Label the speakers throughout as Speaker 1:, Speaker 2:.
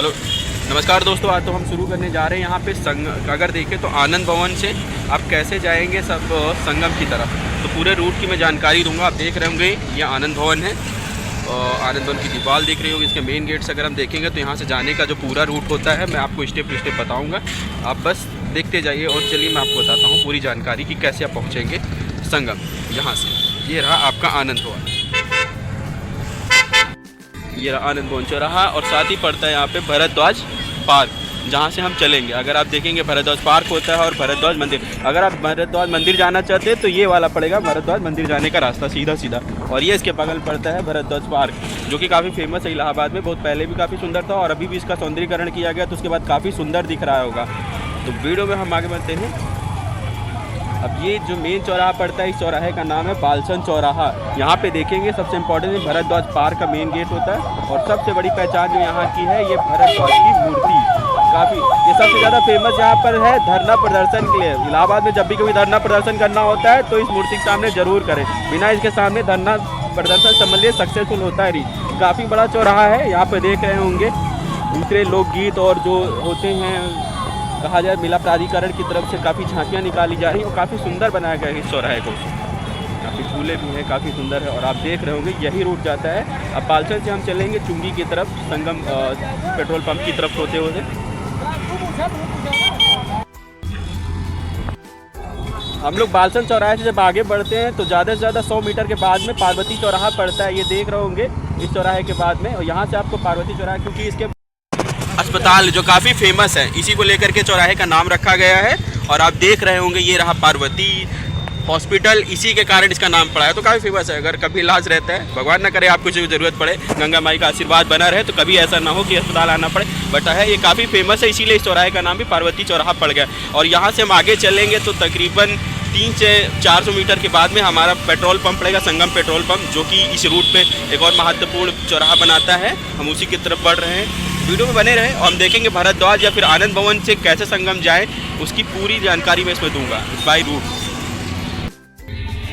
Speaker 1: Hello नमस्कार दोस्तों, आज तो हम शुरू करने जा रहे हैं यहाँ पे अगर देखें तो आनंद भवन से आप कैसे जाएंगे सब संगम की तरफ, तो पूरे रूट की मैं जानकारी दूंगा। आप देख रहे होंगे ये आनंद भवन है और आनंद भवन की दीवार दिख रही होगी। इसके मेन गेट से अगर हम देखेंगे तो यहाँ से जाने का जो पूरा रूट होता है मैं आपको स्टेप टू स्टेप बताऊँगा। आप बस देखते जाइए और चलिए मैं आपको बताता हूँ पूरी जानकारी कि कैसे आप पहुँचेंगे संगम। यहाँ से ये रहा आपका आनंद भवन, ये रहा आनंद भवन चौराहा और साथ ही पड़ता है यहाँ पे भरद्वाज पार्क, जहाँ से हम चलेंगे। अगर आप देखेंगे भरद्वाज पार्क होता है और भरद्वाज मंदिर। अगर आप भरद्वाज मंदिर जाना चाहते हैं तो ये वाला पड़ेगा भरद्वाज मंदिर जाने का रास्ता सीधा सीधा, और ये इसके बगल पड़ता है भरद्वाज पार्क, जो कि काफ़ी फेमस है इलाहाबाद में। बहुत पहले भी काफ़ी सुंदर था और अभी भी इसका सौंदर्यीकरण किया गया तो उसके बाद काफ़ी सुंदर दिख रहा होगा। तो वीडियो में हम आगे बढ़ते हैं। अब ये जो मेन चौराहा पड़ता है, इस चौराहे का नाम है बालसन चौराहा। यहाँ पे देखेंगे सबसे इम्पोर्टेंट भरद्वाज पार्क का मेन गेट होता है और सबसे बड़ी पहचान जो यहाँ की है ये भरद्वाज की मूर्ति। काफ़ी ये सबसे ज़्यादा फेमस यहाँ पर है धरना प्रदर्शन के लिए। इलाहाबाद में जब भी कोई धरना प्रदर्शन करना होता है तो इस मूर्ति के सामने ज़रूर करें, बिना इसके सामने धरना प्रदर्शन समझिए सक्सेसफुल होता है नहीं। काफ़ी बड़ा चौराहा है, यहाँ पर देख रहे होंगे दूसरे लोकगीत और जो होते हैं कहा जाए मेला प्राधिकरण की तरफ से काफ़ी झांकियाँ निकाली जा रही हैं और काफ़ी सुंदर बनाया गया है इस चौराहे को। काफ़ी झूले भी हैं, काफ़ी सुंदर है और आप देख रहे होंगे यही रूट जाता है। अब बालसन से हम चलेंगे चुंगी की तरफ, संगम पेट्रोल पंप की तरफ होते हुए। हम लोग बालसन चौराहे से जब आगे बढ़ते हैं तो ज़्यादा से ज़्यादा 100 मीटर के बाद में पार्वती चौराहा पड़ता है। ये देख रहे होंगे इस चौराहे के बाद में, और यहाँ से आपको पार्वती चौराहा, क्योंकि इसके अस्पताल जो काफ़ी फेमस है इसी को लेकर के चौराहे का नाम रखा गया है। और आप देख रहे होंगे ये रहा पार्वती हॉस्पिटल, इसी के कारण इसका नाम पड़ा है। तो काफ़ी फेमस है। अगर कभी इलाज रहता है, भगवान ना करे आपको जो ज़रूरत पड़े, गंगा माई का आशीर्वाद बना रहे, तो कभी ऐसा ना हो कि अस्पताल आना पड़े, बट है ये काफ़ी फेमस है, इसीलिए इस चौराहे का नाम भी पार्वती चौराहा पड़ गया। और यहाँ से हम आगे चलेंगे तो तकरीबन 300 से 400 मीटर के बाद में हमारा पेट्रोल पंप पड़ेगा, संगम पेट्रोल पंप, जो कि इस रूट पे एक और महत्वपूर्ण चौराहा बनाता है। हम उसी की तरफ बढ़ रहे हैं। वीडियो में बने रहें और हम देखेंगे भरद्वाज या फिर आनंद भवन से कैसे संगम जाए, उसकी पूरी जानकारी मैं इसमें दूंगा बाई रूट।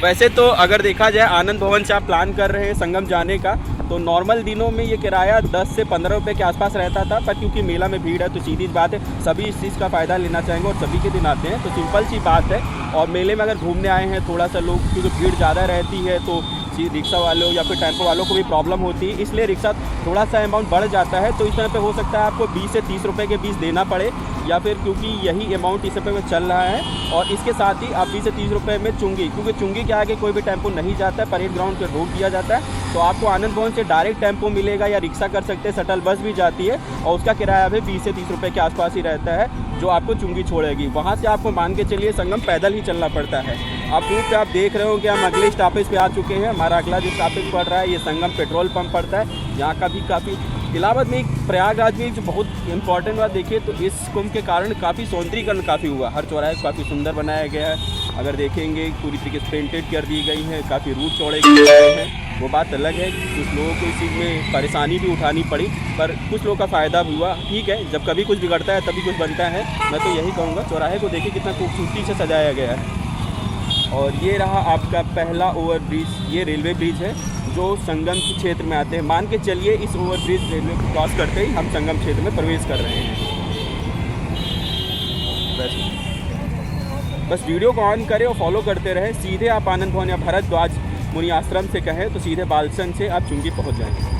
Speaker 1: वैसे तो अगर देखा जाए आनंद भवन से आप प्लान कर रहे हैं संगम जाने का, तो नॉर्मल दिनों में ये किराया 10 से 15 रुपये के आसपास रहता था, पर क्योंकि मेला में भीड़ है तो सीधी बात है सभी इस चीज़ का फ़ायदा लेना चाहेंगे और सभी के दिन आते हैं, तो सिंपल सी बात है। और मेले में अगर घूमने आए हैं थोड़ा सा लोग, क्योंकि भीड़ ज़्यादा रहती है तो रिक्शा वालों या फिर टेम्पो वालों को भी प्रॉब्लम होती है, इसलिए रिक्शा थोड़ा सा अमाउंट बढ़ जाता है। तो इस समय पे हो सकता है आपको 20 से 30 रुपये के बीच देना पड़े, या फिर क्योंकि यही अमाउंट इस समय पे चल रहा है। और इसके साथ ही आप 20 से 30 रुपये में चुंगी, क्योंकि चुंगी के आगे कोई भी टेम्पो नहीं जाता है, परेड ग्राउंड पर रोक दिया जाता है, तो आपको आनंद भवन से डायरेक्ट टेम्पो मिलेगा या रिक्शा कर सकते हैं, शटल बस भी जाती है और उसका किराया भी 20 से 30 रुपये के आसपास ही रहता है, जो आपको चुंगी छोड़ेगी। वहाँ से आपको मान के चलिए संगम पैदल ही चलना पड़ता है। आप रूट पे आप देख रहे हो कि हम अगले स्टॉपेज पे आ चुके हैं। हमारा अगला जो स्टॉपेज पड़ रहा है ये संगम पेट्रोल पंप पड़ता है। यहाँ का भी काफ़ी, इलाहाबाद में एक प्रयागराज में जो बहुत इंपॉर्टेंट बात देखिए तो इस कुंभ के कारण काफ़ी सौंदर्यीकरण काफ़ी हुआ। हर चौराहे को काफ़ी सुंदर बनाया गया है। अगर देखेंगे पूरी तरीके से पेंटेड कर दी गई है, काफ़ी रूट चौड़े किए गए हैं। वो बात अलग है, कुछ लोगों को इस चीज़ में परेशानी भी उठानी पड़ी, पर कुछ लोगों का फ़ायदा भी हुआ। ठीक है, जब कभी कुछ बिगड़ता है तभी कुछ बनता है। मैं तो यही कहूँगा, चौराहे को देखिए कितना खूबसूरती से सजाया गया है। और ये रहा आपका पहला ओवरब्रिज, ये रेलवे ब्रिज है जो संगम के क्षेत्र में आते हैं। मान के चलिए इस ओवरब्रिज रेलवे को क्रॉस करते ही हम संगम क्षेत्र में प्रवेश कर रहे हैं। बस वीडियो को ऑन करें और फॉलो करते रहे। सीधे आप आनंद भवन या भरद्वाज मुनि आश्रम से कहें तो सीधे बालसन से आप चुंगी पहुंच जाएंगे।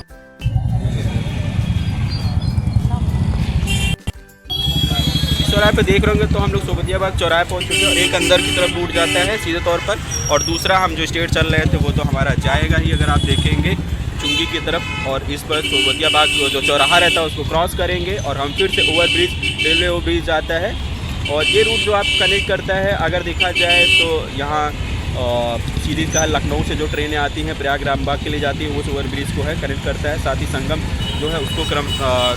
Speaker 1: चौराहे पे देख रहे होंगे तो हम लोग सोबतियाबाग चौराहे पहुंच चुके हैं और एक अंदर की तरफ रूट जाता है सीधे तौर पर, और दूसरा हम जो स्टेट चल रहे थे वो तो हमारा जाएगा ही, अगर आप देखेंगे चुंगी की तरफ। और इस पर सोबतियाबाग जो चौराहा रहता है उसको क्रॉस करेंगे और हम फिर से ओवरब्रिज रेलवे ओवरब्रिज जाता है। और ये रूट जो आप कनेक्ट करता है, अगर देखा जाए तो यहाँ सीधी तरह लखनऊ से जो ट्रेनें आती हैं प्रयागराज बाग के लिए जाती हैं, उस ओवरब्रिज को है कनेक्ट करता है। साथ ही संगम जो है उसको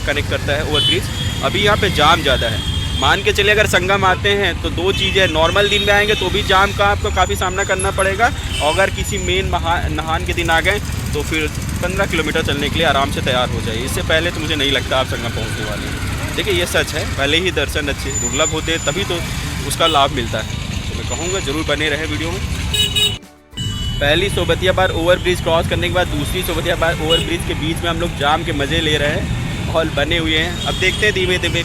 Speaker 1: कनेक्ट करता है ओवरब्रिज। अभी यहाँ पे जाम ज़्यादा है। मान के चलिए अगर संगम आते हैं तो दो चीज़ें, नॉर्मल दिन में आएंगे तो भी जाम का आपको काफ़ी सामना करना पड़ेगा, और अगर किसी मेन नहान के दिन आ गए तो फिर 15 किलोमीटर चलने के लिए आराम से तैयार हो जाइए। इससे पहले तो मुझे नहीं लगता आप संगम पहुँचने वाले हैं। देखिए ये सच है, पहले ही दर्शन अच्छे दुर्लभ होते हैं तभी तो उसका लाभ मिलता है। तो मैं कहूँगा ज़रूर बने रहे वीडियो में। पहली सोबतियाबाग ओवरब्रिज क्रॉस करने के बाद दूसरी सोबतियाबाग ओवरब्रिज के बीच में हम लोग जाम के मज़े ले रहे हैं। माहौल बने हुए हैं। अब देखते हैं धीमे धीमे,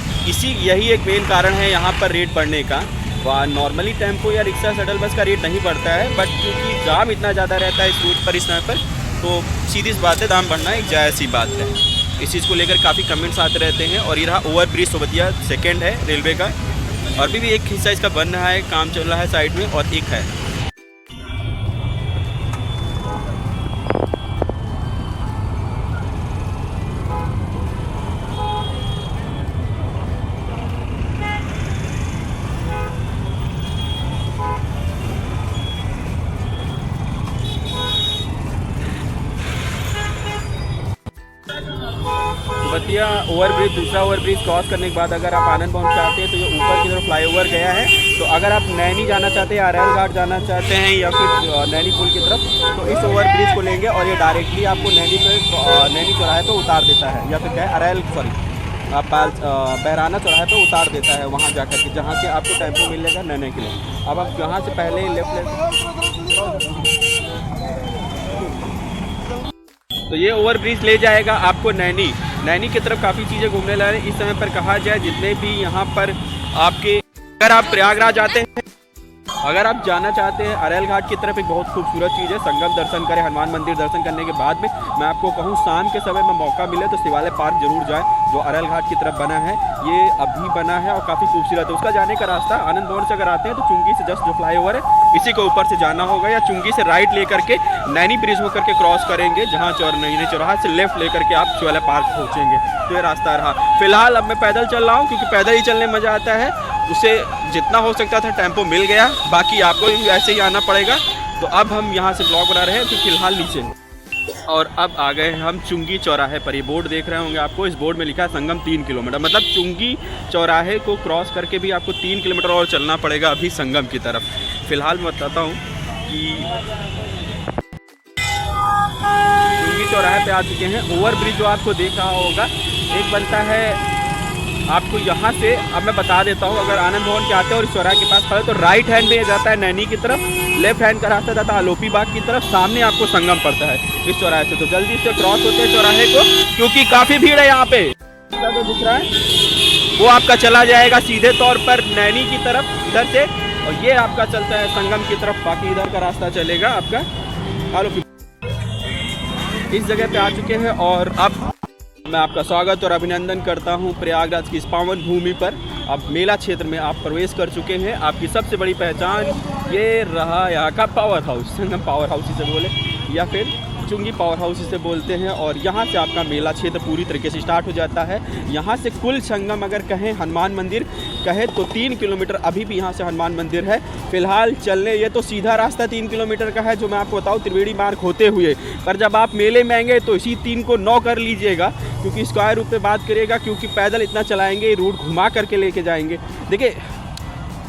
Speaker 1: यही एक मेन कारण है यहाँ पर रेट बढ़ने का। वहाँ नॉर्मली टेम्पो या रिक्शा शटल बस का रेट नहीं बढ़ता है, बट क्योंकि जाम इतना ज़्यादा रहता है इस रूट पर इस समय पर, तो सीधी सी बात है दाम बढ़ना एक जायज़ सी बात है। इस चीज़ को लेकर काफ़ी कमेंट्स आते रहते हैं। और ये रहा ओवर ब्रिज सोबतिया सेकेंड है रेलवे का, और भी एक हिस्सा इसका बन रहा है, काम चल रहा है साइड में, और एक है। सोबतिया ओवरब्रिज, दूसरा ओवरब्रिज क्रॉस करने के बाद अगर आप आनंद भवन चाहते हैं तो ये ऊपर की तरफ फ्लाईओवर गया है। तो अगर आप नैनी जाना चाहते हैं, अरैल घाट जाना चाहते हैं या फिर नैनी पुल की तरफ, तो इस ओवरब्रिज को लेंगे और ये डायरेक्टली आपको नैनी चौराहे पे उतार देता है, या फिर क्या है बहराना चौराहे पे उतार देता है वहाँ जाकर के, जहाँ से आपको टेम्पो मिल जाएगा नैनी के लिए। अब आप यहाँ से पहले तो ये ओवरब्रिज ले जाएगा आपको नैनी की तरफ। काफ़ी चीज़ें घूमने ला रहे हैं इस समय पर। कहा जाए जितने भी यहाँ पर आपके, अगर आप प्रयागराज आते हैं, अगर आप जाना चाहते हैं अरैल घाट की तरफ, एक बहुत खूबसूरत चीज़ है, संगम दर्शन करें, हनुमान मंदिर दर्शन करने के बाद में मैं आपको कहूँ शाम के समय में मौका मिले तो शिवालय पार्क जरूर जाएं, जो अरैल घाट की तरफ बना है। ये अभी बना है और काफ़ी खूबसूरत है। उसका जाने का रास्ता आनंद भवन से अगर आते हैं तो चुंगी से जस्ट जो फ्लाईओवर है इसी को ऊपर से जाना होगा, या चुंगी से राइट लेकर के नैनी ब्रिज होकर के क्रॉस करेंगे, जहाँ नैनी चौराहा से लेफ्ट लेकर के आप शिवालय पार्क पहुँचेंगे। तो ये रास्ता रहा। फिलहाल अब मैं पैदल चल रहा हूँ, क्योंकि पैदल ही चलने मज़ा आता है। उसे जितना हो सकता था टेम्पो मिल गया, बाकी आपको भी ऐसे ही आना पड़ेगा। तो अब हम यहाँ से ब्लॉग बना रहे हैं, तो फिलहाल नीचे, और अब आ गए हम चुंगी चौराहे पर। ये बोर्ड देख रहे होंगे आपको, इस बोर्ड में लिखा है संगम 3 किलोमीटर, मतलब चुंगी चौराहे को क्रॉस करके भी आपको 3 किलोमीटर और चलना पड़ेगा अभी संगम की तरफ। फिलहाल मैं बताता हूँ कि चुंगी चौराहे पे आ चुके हैं। ओवरब्रिज जो आपको देख रहा होगा, एक बनता है आपको यहाँ से, अब मैं बता देता हूँ, अगर आनंद भवन के आते हैं और इस चौराहे के पास खड़े तो राइट हैंड में जाता है नैनी की तरफ, लेफ्ट हैंड का रास्ता जाता है आलोपी बाग की तरफ, सामने आपको संगम पड़ता है इस चौराहे से। तो जल्दी से क्रॉस होते हैं चौराहे को, क्योंकि काफ़ी भीड़ है यहाँ पे। जो दिख रहा है वो आपका चला जाएगा सीधे तौर पर नैनी की तरफ इधर से, और ये आपका चलता है संगम की तरफ, बाकी इधर का रास्ता चलेगा आपका आलोपी। इस जगह पे आ चुके हैं और अब मैं आपका स्वागत और अभिनंदन करता हूं प्रयागराज की इस पावन भूमि पर। अब मेला क्षेत्र में आप प्रवेश कर चुके हैं। आपकी सबसे बड़ी पहचान ये रहा यहाँ का पावर हाउस, संगम पावर हाउस इसे बोले, या फिर चुंगी पावर हाउस इसे बोलते हैं। और यहाँ से आपका मेला क्षेत्र पूरी तरीके से स्टार्ट हो जाता है। यहाँ से कुल संगम अगर कहें, हनुमान मंदिर कहें तो 3 किलोमीटर अभी भी यहाँ से हनुमान मंदिर है। फिलहाल चलने ये तो सीधा रास्ता 3 किलोमीटर का है, जो मैं आपको बताऊँ त्रिवेणी मार्ग होते हुए, पर जब आप मेले में आएंगे तो इसी 3 को 9 कर लीजिएगा, क्योंकि स्क्वायर रूट पे बात करिएगा, क्योंकि पैदल इतना चलाएंगे, रूट घुमा करके लेके जाएंगे। देखिए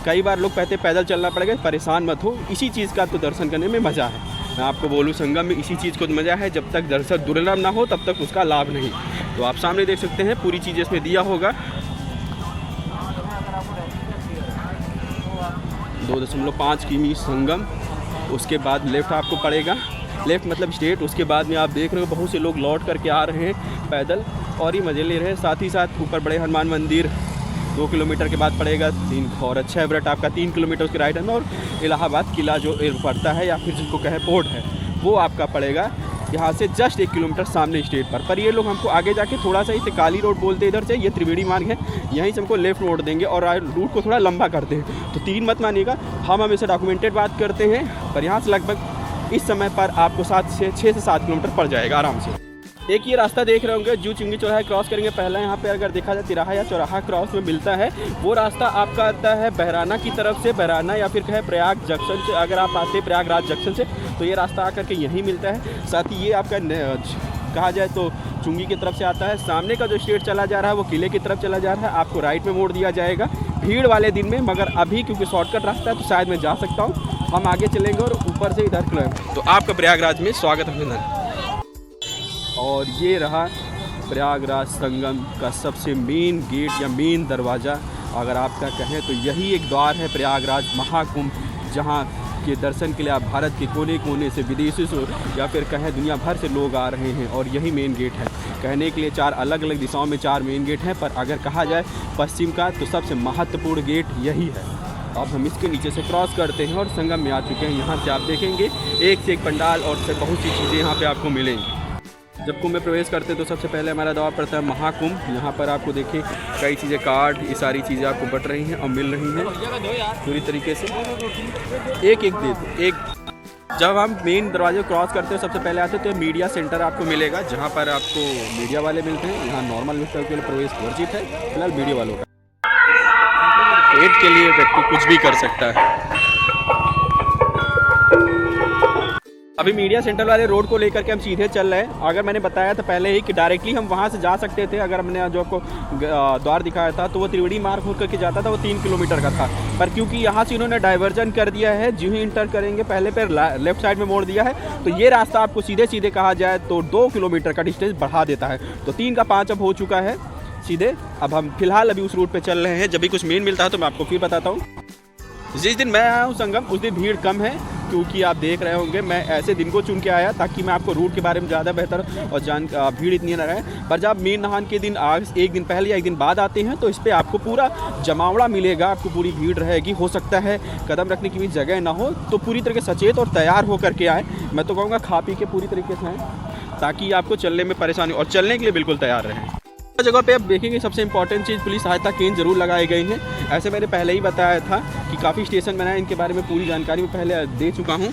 Speaker 1: कई बार लोग कहते पैदल चलना पड़ेगा, परेशान मत हो, इसी चीज़ का तो दर्शन करने में मज़ा है। मैं आपको बोलूँ संगम में इसी चीज़ को मज़ा है, जब तक दर्शन दुर्लभ ना हो तब तक उसका लाभ नहीं। तो आप सामने देख सकते हैं पूरी चीज़ इसमें दिया होगा। 2.5 किमी संगम, उसके बाद लेफ़्ट आपको पड़ेगा, लेफ़्ट मतलब स्ट्रेट। उसके बाद में आप देख रहे हो बहुत से लोग लौट करके आ रहे हैं पैदल और ही मज़े ले रहे हैं। साथ ही साथ ऊपर बड़े हनुमान मंदिर 2 किलोमीटर के बाद पड़ेगा 3 और अच्छा एवरेट आपका 3 किलोमीटर उसके राइट हैंड में। और इलाहाबाद किला जो पड़ता है, या फिर जिसको कहे पोर्ट है, वो आपका पड़ेगा यहाँ से जस्ट 1 किलोमीटर सामने स्टेट पर ये लोग हमको आगे जाके थोड़ा सा इसे काली रोड बोलते हैं, इधर से ये त्रिवेणी मार्ग है, यहीं से हमको लेफ्ट मोड़ देंगे और रूट को थोड़ा लंबा करते हैं। तो 3 मत मानिएगा, हम हमेशा डॉक्यूमेंटेड बात करते हैं। पर यहाँ से लगभग इस समय पर आपको 6 से 7 किलोमीटर पड़ जाएगा आराम से। एक ये रास्ता देख रहे होंगे, जो चुंगी चौराहा क्रॉस करेंगे, पहला यहाँ पे अगर देखा जाए तिराहा या चौराहा क्रॉस में मिलता है, वो रास्ता आपका आता है बहराना की तरफ से, बहराना या फिर कहे प्रयाग जंक्शन से। अगर आप आते हैं प्रयागराज जंक्शन से तो ये रास्ता आकर के यहीं मिलता है। साथ ही ये आपका कहा जाए तो चुंगी की तरफ से आता है। सामने का जो स्ट्रेट चला जा रहा है वो किले की तरफ चला जा रहा है, आपको राइट में मोड़ दिया जाएगा भीड़ वाले दिन में। मगर अभी क्योंकि शॉर्टकट रास्ता है तो शायद मैं जा सकता हूँ, हम आगे चलेंगे और ऊपर से इधर किलोमीटर। तो आपका प्रयागराज में स्वागत अभिनंदन। और ये रहा प्रयागराज संगम का सबसे मेन गेट या मेन दरवाज़ा, अगर आपका कहें तो यही एक द्वार है प्रयागराज महाकुंभ, जहाँ के दर्शन के लिए आप भारत के कोने कोने से, विदेशों से या फिर कहें दुनिया भर से लोग आ रहे हैं। और यही मेन गेट है। कहने के लिए 4 अलग अलग दिशाओं में 4 मेन गेट हैं, पर अगर कहा जाए पश्चिम का तो सबसे महत्वपूर्ण गेट यही है। अब हम इसके नीचे से क्रॉस करते हैं और संगम में आ चुके हैं। यहाँ से आप देखेंगे एक से एक पंडाल और से बहुत सी चीज़ें यहाँ पे आपको मिलेंगी। जब कुंभ में प्रवेश करते हैं तो सबसे पहले हमारा दौर पड़ता है महाकुंभ। यहाँ पर आपको देखिए कई चीज़ें, कार्ड, ये सारी चीज़ें आपको बट रही हैं और मिल रही हैं पूरी तरीके से। एक दे दो एक। जब हम मेन दरवाजे क्रॉस करते हैं सबसे पहले आते हैं तो मीडिया सेंटर आपको मिलेगा, जहाँ पर आपको मीडिया वाले मिलते हैं। यहाँ नॉर्मल व्यक्तियों के लिए प्रवेश वर्जित है, फिलहाल मीडिया वालों का। पेट के लिए व्यक्ति कुछ भी कर सकता है। अभी मीडिया सेंटर वाले रोड को लेकर के हम सीधे चल रहे हैं। अगर मैंने बताया था पहले ही कि डायरेक्टली हम वहाँ से जा सकते थे, अगर हमने जो आपको द्वार दिखाया था तो वो त्रिवेणी मार्ग होकर के जाता था, वो 3 किलोमीटर का था। पर क्योंकि यहाँ से इन्होंने डाइवर्जन कर दिया है, जो ही इंटर करेंगे पहले पर लेफ्ट साइड में मोड़ दिया है, तो ये रास्ता आपको सीधे सीधे कहा जाए तो 2 किलोमीटर का डिस्टेंस बढ़ा देता है। तो 3 का 5 अब हो चुका है सीधे। अब हम फिलहाल अभी उस रूट पे चल रहे हैं। जब भी कुछ मेन मिलता है तो मैं आपको फिर बताता हूँ। जिस दिन मैं आया हूँ संगम उस दिन भीड़ कम है, क्योंकि आप देख रहे होंगे मैं ऐसे दिन को चुन के आया ताकि मैं आपको रूट के बारे में ज़्यादा बेहतर और भीड़ इतनी न रहे। पर जब मेन नहान के दिन एक दिन पहले या एक दिन बाद आते हैं तो इस पर आपको पूरा जमावड़ा मिलेगा, आपको पूरी भीड़ रहेगी। हो सकता है कदम रखने की भी जगह ना हो, तो पूरी तरीके से सचेत और तैयार होकर के आए। मैं तो कहूँगा खा पी के पूरी तरीके से आएँ ताकि आपको चलने में परेशानी, और चलने के लिए बिल्कुल तैयार रहें। जगह पे आप देखेंगे सबसे इंपॉर्टेंट चीज़ पुलिस सहायता केंद्र जरूर लगाए गए हैं। ऐसे मैंने पहले ही बताया था कि काफ़ी स्टेशन बनाए, इनके बारे में पूरी जानकारी मैं पहले दे चुका हूँ।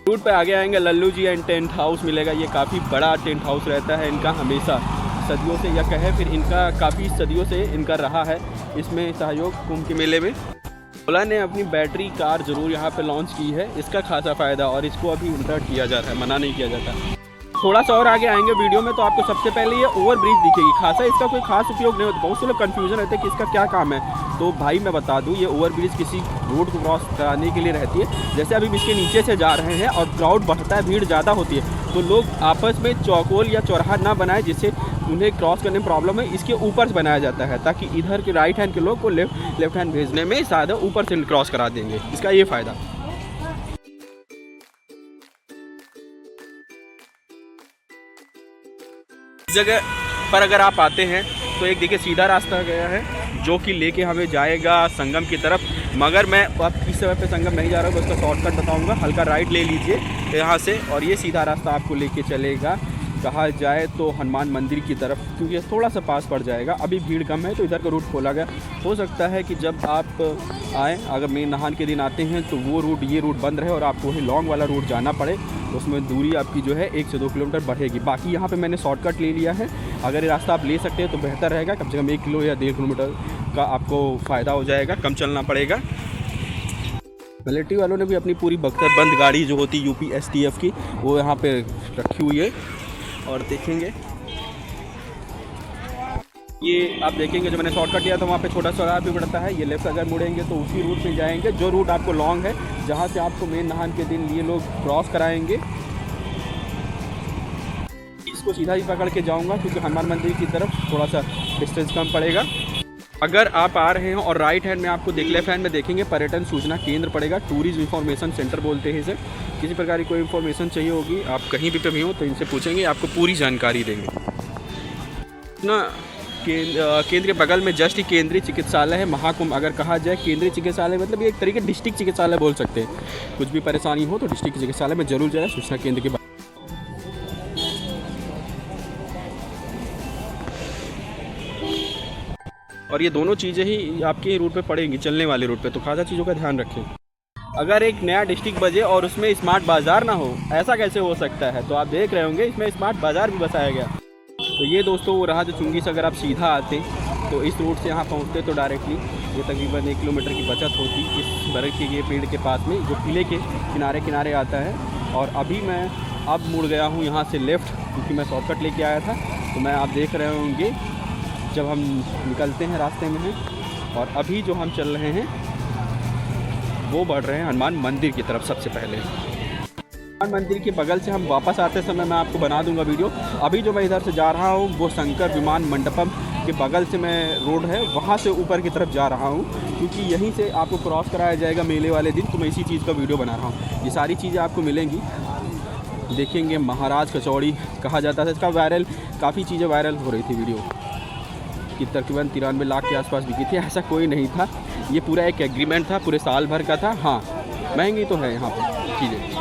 Speaker 1: रूट पे आगे आएंगे लल्लू जी एंड टेंट हाउस मिलेगा। ये काफ़ी बड़ा टेंट हाउस रहता है इनका, हमेशा सदियों से, या कहे फिर इनका काफ़ी सदियों से इनका रहा है इसमें सहयोग कुंभ के मेले में। ओला ने अपनी बैटरी कार जरूर यहाँ पे लॉन्च की है, इसका खासा फ़ायदा, और इसको अभी इंटर्ट किया जा रहा है, मना नहीं किया जाता। थोड़ा सा और आगे आएंगे वीडियो में तो आपको सबसे पहले ये ओवर ब्रिज दिखेगी। खासा इसका कोई खास उपयोग नहीं होता, बहुत से लोग कन्फ्यूजन रहते हैं कि इसका क्या काम है। तो भाई मैं बता दूं, ये ओवर ब्रिज किसी रोड को क्रॉस कराने के लिए रहती है। जैसे अभी इसके नीचे से जा रहे हैं और क्राउड बढ़ता है, भीड़ ज़्यादा होती है, तो लोग आपस में चौकोल या चौराहा ना बनाए जिससे उन्हें क्रॉस करने में प्रॉब्लम है। इसके ऊपर से बनाया जाता है ताकि इधर के राइट हैंड के लोग को लेफ्ट हैंड भेजने में ज़्यादा ऊपर से क्रॉस करा देंगे, इसका ये फ़ायदा। जगह पर अगर आप आते हैं तो एक देखिए सीधा रास्ता गया है जो कि लेके हमें जाएगा संगम की तरफ, मगर मैं अब इस समय पे संगम नहीं जा रहा हूँ, उसका शॉर्टकट बताऊँगा। हल्का राइट ले लीजिए यहाँ से और ये सीधा रास्ता आपको लेके चलेगा कहा जाए तो हनुमान मंदिर की तरफ, क्योंकि थोड़ा सा पास पड़ जाएगा। अभी भीड़ कम है तो इधर का रूट खोला गया। हो सकता है कि जब आप आएँ, अगर मेन नहान के दिन आते हैं तो वो रूट, ये रूट बंद रहे और आपको वही लॉन्ग वाला रूट जाना पड़े, तो उसमें दूरी आपकी जो है 1 से 2 किलोमीटर बढ़ेगी। बाकी यहाँ पे मैंने शॉर्टकट ले लिया है, अगर ये रास्ता आप ले सकते हैं तो बेहतर रहेगा। कम से कम 1 किलो या 1.5 किलोमीटर का आपको फ़ायदा हो जाएगा, कम चलना पड़ेगा। मिलिट्री वालों ने भी अपनी पूरी बख्तर बंद गाड़ी जो होती यूपी STF की वो यहाँ पे रखी हुई है, और देखेंगे ये आप देखेंगे जो मैंने शॉर्टकट दिया था वहाँ पे छोटा सा भी पड़ता है। ये लेफ्ट अगर मुड़ेंगे तो उसी रूट में जाएंगे जो रूट आपको लॉन्ग है, जहाँ से आपको मेन नहान के दिन ये लोग क्रॉस कराएंगे। इसको सीधा ही पकड़ के जाऊँगा क्योंकि हनुमान मंदिर की तरफ थोड़ा सा डिस्टेंस कम पड़ेगा। अगर आप आ रहे हैं और राइट हैंड में आपको लेफ्ट हैंड में देखेंगे पर्यटन सूचना केंद्र पड़ेगा, टूरिज्म इंफॉर्मेशन सेंटर बोलते हैं इसे। किसी प्रकार की कोई इन्फॉर्मेशन चाहिए होगी, आप कहीं भी हो तो इनसे पूछेंगे, आपको पूरी जानकारी देंगे ना। केंद्र के बगल में जस्ट ही केंद्रीय चिकित्सालय है महाकुंभ। अगर कहा जाए केंद्रीय चिकित्सालय मतलब ये एक तरीके डिस्ट्रिक्ट चिकित्सालय बोल सकते हैं। कुछ भी परेशानी हो तो डिस्ट्रिक्ट चिकित्सालय में जरूर जाए सूचना केंद्र के। और ये दोनों चीज़ें ही आपके रूट पे पड़ेंगी, चलने वाले रूट पे, तो खासा चीज़ों का ध्यान रखें। अगर एक नया डिस्ट्रिक्ट बजे और उसमें स्मार्ट बाज़ार ना हो, ऐसा कैसे हो सकता है? तो आप देख रहे होंगे इसमें स्मार्ट बाज़ार भी बसाया गया। तो ये दोस्तों वो रहा जो चुंगी से अगर आप सीधा आते तो इस रूट से यहाँ पहुँचते तो डायरेक्टली ये तकरीबन 1 किलोमीटर की बचत होती इस बरगद के ये पेड़ के पास में जो किले के किनारे किनारे आता है। और अभी मैं अब मुड़ गया हूँ यहाँ से लेफ़्ट, क्योंकि मैं शॉर्टकट लेके आया था। तो मैं आप देख रहे होंगे जब हम निकलते हैं रास्ते में हैं, और अभी जो हम चल रहे हैं वो बढ़ रहे हैं हनुमान मंदिर की तरफ। सबसे पहले हनुमान मंदिर के बगल से हम वापस आते समय मैं आपको बना दूंगा वीडियो। अभी जो मैं इधर से जा रहा हूँ वो शंकर विमान मंडपम के बगल से मैं रोड है वहाँ से ऊपर की तरफ जा रहा हूँ, क्योंकि यहीं से आपको क्रॉस कराया जाएगा मेले वाले दिन। तो मैं इसी चीज़ का वीडियो बना रहा हूँ। ये सारी चीज़ें आपको मिलेंगी, देखेंगे। महाराज कचौड़ी कहा जाता था, इसका वायरल काफ़ी चीज़ें वायरल हो रही थी वीडियो कि तकरीबन 93 लाख के आसपास बिकी थी। ऐसा कोई नहीं था, ये पूरा एक एग्रीमेंट था, पूरे साल भर का था। हाँ, महंगी तो है यहाँ पर चीज़ें।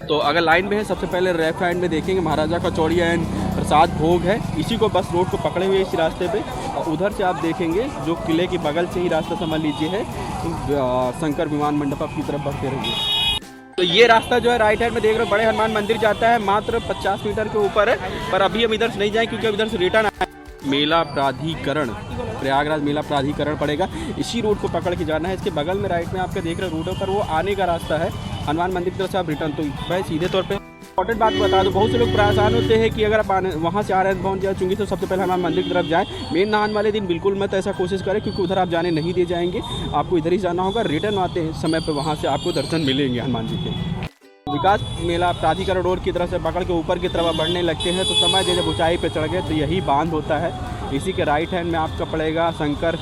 Speaker 1: तो अगर लाइन में है, सबसे पहले लेफ्ट हैंड में देखेंगे महाराजा कचौड़ी एंड प्रसाद भोग है। इसी को बस रोड को पकड़े हुए इसी रास्ते पे, और उधर से आप देखेंगे जो किले के बगल से ही रास्ता समझ लीजिए है, शंकर विमान मंडपम की तरफ बढ़ते रहिए। तो ये रास्ता जो है राइट हैंड में देख रहे हो, बड़े हनुमान मंदिर जाता है, मात्र 50 मीटर के ऊपर है। पर अभी हम इधर से नहीं जाएँ क्योंकि अब इधर से रिटर्न आए। मेला प्राधिकरण, प्रयागराज मेला प्राधिकरण पड़ेगा, इसी रोड को पकड़ के जाना है। इसके बगल में राइट में आपके देख रहे रोडों पर वो आने का रास्ता है हनुमान मंदिर की तरफ से आप रिटर्न। तो मैं सीधे तौर पे इंपॉर्टेंट बात बता दूँ, बहुत से लोग परेशान होते हैं कि अगर आप वहाँ से आनंद भवन जा चुकी तो सबसे पहले हनुमान मंदिर की तरफ जाएँ। मेन नहान वाले दिन बिल्कुल मत ऐसा कोशिश करें, क्योंकि उधर आप जाने नहीं दिए जाएंगे, आपको इधर ही जाना होगा। रिटर्न आते समय पर वहाँ से आपको दर्शन मिलेंगे हनुमान जी के। विकास मेला प्राधिकरण रोड की तरफ से पकड़ के ऊपर की तरफ बढ़ने लगते हैं तो समझ जब ऊंचाई पे चढ़ गए तो यही बांध होता है। इसी के राइट हैंड में आपका पड़ेगा शंकर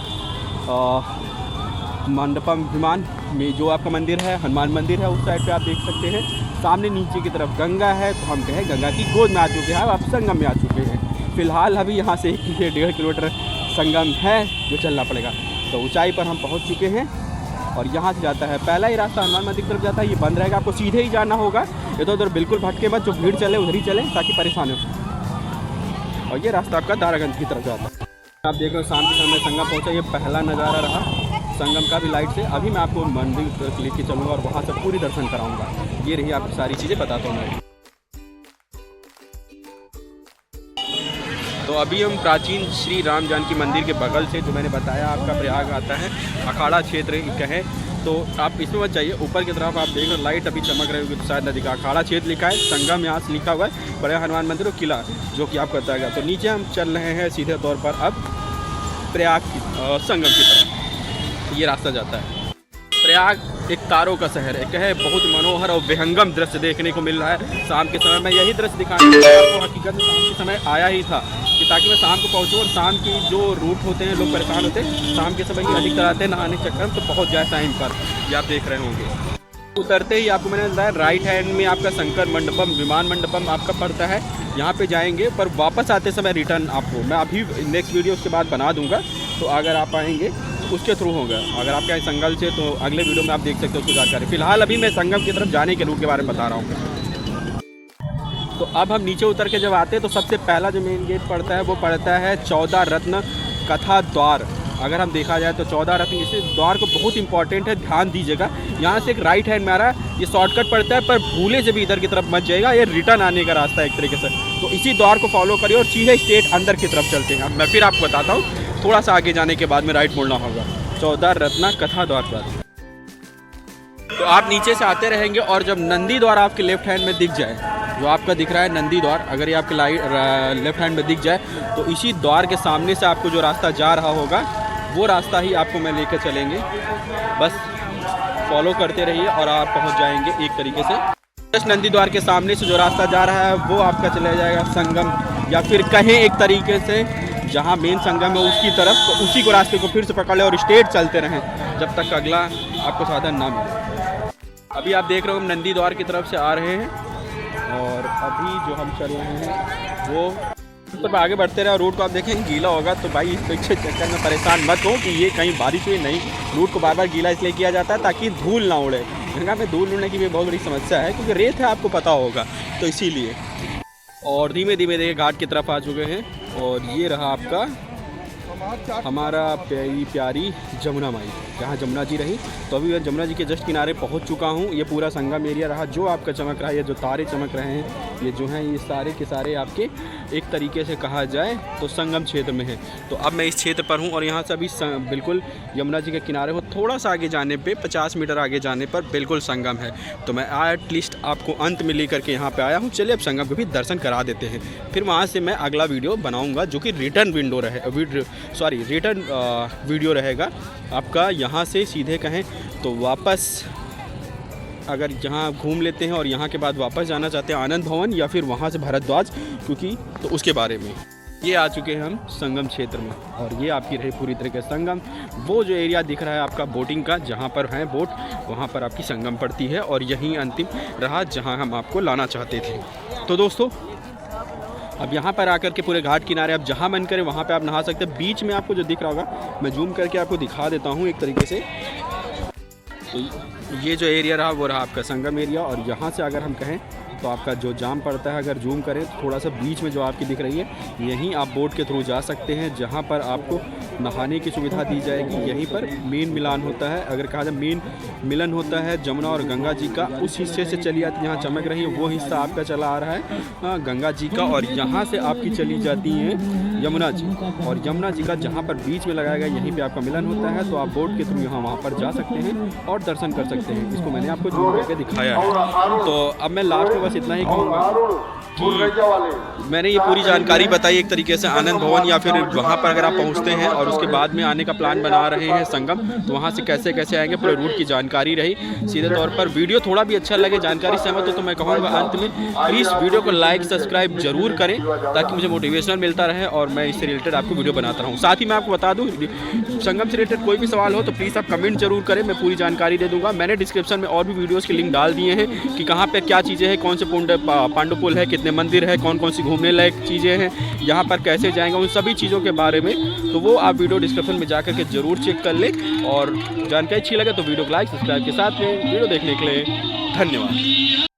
Speaker 1: मंडपम विमान में जो आपका मंदिर है, हनुमान मंदिर है, उस साइड पे आप देख सकते हैं। सामने नीचे की तरफ गंगा है, तो हम कहें गंगा की गोद में आ चुके हैं, अब संगम में आ चुके हैं। फिलहाल अभी यहाँ से 1.5 किलोमीटर संगम है जो चलना पड़ेगा। तो ऊंचाई पर हम पहुँच चुके हैं और यहाँ से जाता है पहला ही रास्ता हनुमान मंदिर की तरफ जाता है, ये बंद रहेगा, आपको सीधे ही जाना होगा। इधर उधर बिल्कुल भटके मत, जो भीड़ चले उधर ही चले ताकि परेशान हो। और ये रास्ता आपका दारागंज की तरफ जाता है। आप देख रहे हो शाम के समय संगम पहुँचा, ये पहला नज़ारा रहा संगम का भी लाइट से। अभी मैं आपको मंदिर की तरफ लेके चलूँगा और वहाँ से पूरी दर्शन कराऊँगा। ये रही आपकी सारी चीज़ें बताता हूँ मैं। तो अभी हम प्राचीन श्री राम जानकी मंदिर के बगल से, जो मैंने बताया आपका प्रयाग आता है, अखाड़ा क्षेत्र कहें तो आप इसमें मत जाइए। ऊपर की तरफ आप देख रहे लाइट अभी चमक रही होगी तो शायद नदी का अखाड़ा क्षेत्र लिखा है, संगम यहाँ से लिखा हुआ है, बड़े हनुमान मंदिर और किला जो कि आपको बताएगा। तो नीचे हम चल रहे हैं सीधे तौर पर अब प्रयाग की संगम की तरफ। ये रास्ता जाता है। प्रयाग एक तारों का शहर है, कहे बहुत मनोहर और विहंगम दृश्य देखने को मिल रहा है शाम के समय। मैं यही दृश्य दिखाने के लिए आपको हकीकत में शाम के समय आया ही था कि ताकि मैं शाम को पहुंचूं। और शाम की जो रूट होते हैं लोग परेशान होते हैं, शाम के समय ही अधिकतर आते हैं नहाने चक्कर में, तो पहुंच जाए टाइम पर। ये आप देख रहे होंगे। उतरते ही आपको मैंने बताया राइट हैंड में आपका शंकर मंडपम विमान मंडपम आपका पड़ता है, यहाँ पे जाएंगे। पर वापस आते समय रिटर्न आपको मैं अभी नेक्स्ट वीडियो उसके बाद बना दूंगा, तो अगर आप आएंगे उसके थ्रू होगा। अगर आप क्या संगम से, तो अगले वीडियो में आप देख सकते हो उसकी जानकारी। फिलहाल अभी मैं संगम की तरफ जाने के रूट के बारे में बता रहा हूँ। तो अब हम नीचे उतर के जब आते हैं तो सबसे पहला जो मेन गेट पड़ता है वो पड़ता है 14 रत्न कथा द्वार। अगर हम देखा जाए तो 14 रत्न, इस द्वार को बहुत इंपॉर्टेंट है, ध्यान दीजिएगा। यहाँ से एक राइट हैंड में आ रहा है, ये शॉर्टकट पड़ता है, पर भूले से भी इधर की तरफ मत जाएगा, ये रिटर्न आने का रास्ता है एक तरीके से। तो इसी द्वार को फॉलो करिए और सीधे स्ट्रेट अंदर की तरफ चलते हैं। मैं फिर आपको बताता हूँ, थोड़ा सा आगे जाने के बाद में राइट मोड़ना होगा 14 रत्न कथा द्वार पर। तो आप नीचे से आते रहेंगे और जब नंदी द्वार आपके लेफ्ट हैंड में दिख जाए, जो आपका दिख रहा है नंदी द्वार, अगर ये आपके लेफ्ट हैंड में दिख जाए तो इसी द्वार के सामने से आपको जो रास्ता जा रहा होगा वो रास्ता ही आपको मैं लेकर चलेंगे। बस फॉलो करते रहिए और आप पहुंच जाएंगे एक तरीके से। जस्ट नंदी द्वार के सामने से जो रास्ता जा रहा है वो आपका चला जाएगा संगम, या फिर कहें एक तरीके से जहां मेन संगम है उसकी तरफ। तो उसी को रास्ते को फिर से पकड़ लें और स्ट्रेट चलते रहें जब तक अगला आपको साधन ना मिले। अभी आप देख रहे हो हम नंदी द्वार की तरफ से आ रहे हैं और अभी जो हम चल रहे हैं वो पर आगे बढ़ते रहे। और रूट को आप देखें गीला होगा, तो भाई इस पीछे चक्कर में परेशान मत हो कि ये कहीं बारिश हुई नहीं। रूट को बार बार गीला इसलिए किया जाता है ताकि धूल ना उड़े। गंगा में धूल उड़ने की भी बहुत बड़ी समस्या है क्योंकि रेत है, आपको पता होगा, तो इसीलिए। और धीमे धीमे देखिए घाट की तरफ आ चुके हैं और ये रहा आपका हमारा प्यारी जमुना माई, जहाँ जमुना जी रही। तो अभी मैं जमुना जी के जस्ट किनारे पहुँच चुका हूँ। ये पूरा संगम एरिया रहा जो आपका चमक रहा है, ये जो तारे चमक रहे हैं, ये जो हैं ये सारे के सारे आपके एक तरीके से कहा जाए तो संगम क्षेत्र में है। तो अब मैं इस क्षेत्र पर हूँ और यहाँ से अभी बिल्कुल यमुना जी के किनारे हो, थोड़ा सा आगे जाने पे 50 मीटर आगे जाने पर बिल्कुल संगम है। तो मैं एटलीस्ट आपको अंत में लेकर के यहाँ पे आया हूँ। चलिए अब संगम के भी दर्शन करा देते हैं, फिर वहाँ से मैं अगला वीडियो बनाऊँगा जो कि रिटर्न वीडियो रहेगा आपका। यहाँ से सीधे कहें तो वापस अगर यहाँ घूम लेते हैं और यहाँ के बाद वापस जाना चाहते हैं आनंद भवन या फिर वहाँ से भारद्वाज, क्योंकि तो उसके बारे में ये आ चुके हैं हम संगम क्षेत्र में, और ये आपकी रही पूरी तरीके से संगम। वो जो एरिया दिख रहा है आपका बोटिंग का, जहाँ पर है बोट, वहाँ पर आपकी संगम पड़ती है, और यहीं अंतिम रहा जहाँ हम आपको लाना चाहते थे। तो दोस्तों अब यहाँ पर आकर के पूरे घाट किनारे आप जहाँ मन करें वहाँ पे आप नहा सकते हैं। बीच में आपको जो दिख रहा होगा, मैं जूम करके आपको दिखा देता हूँ एक तरीके से। तो ये जो एरिया रहा वो रहा आपका संगम एरिया, और यहाँ से अगर हम कहें तो आपका जो जाम पड़ता है, अगर जूम करें तो थोड़ा सा बीच में जो आपकी दिख रही है, यहीं आप बोट के थ्रू जा सकते हैं, जहाँ पर आपको नहाने की सुविधा दी जाएगी। यहीं पर मेन मिलान होता है, अगर कहा जाए मेन मिलन होता है जमुना और गंगा जी का। उस हिस्से से चली आती, यहाँ चमक रही है वो हिस्सा आपका चला आ रहा है गंगा जी का, और यहाँ से आपकी चली जाती है यमुना जी, और यमुना जी का जहाँ पर बीच में लगाया गया यहीं पर आपका मिलन होता है। तो आप बोट के थ्रू यहाँ वहाँ पर जा सकते हैं और दर्शन कर सकते हैं। इसको मैंने आपको जूम करके दिखाया है। तो अब मैं लास्ट में बस इतना ही कहूँगा कि मैंने ये पूरी जानकारी बताई एक तरीके से आनंद भवन, या फिर वहाँ पर अगर आप पहुँचते हैं और उसके बाद में आने का प्लान बना रहे हैं संगम, तो वहाँ से कैसे कैसे आएंगे पूरे रूट की जानकारी रही सीधे तौर पर। वीडियो थोड़ा भी अच्छा लगे, जानकारी सहमत हो, तो मैं कहूँगा अंत में प्लीज़ वीडियो को लाइक सब्सक्राइब जरूर करें, ताकि मुझे मोटिवेशनल मिलता रहे और मैं इससे रिलेटेड आपको वीडियो बनाता रहूँ। साथ ही मैं आपको बता दूँ, संगम से रिलेटेड कोई भी सवाल हो तो प्लीज़ आप कमेंट जरूर करें, मैं पूरी जानकारी दे दूँगा। मैंने डिस्क्रिप्शन में और भी वीडियोज़ के लिंक डाल दिए हैं कि कहाँ पर क्या चीज़ें हैं, कौन से पांडु पुल है, कितने मंदिर है, कौन कौन सी घूमने लायक चीज़ें हैं, यहाँ पर कैसे जाएंगे, उन सभी चीज़ों के बारे में। तो वो आप वीडियो डिस्क्रिप्शन में जाकर के जरूर चेक कर लें, और जानकारी अच्छी लगे तो वीडियो को लाइक सब्सक्राइब के साथ में वीडियो देखने के लिए धन्यवाद।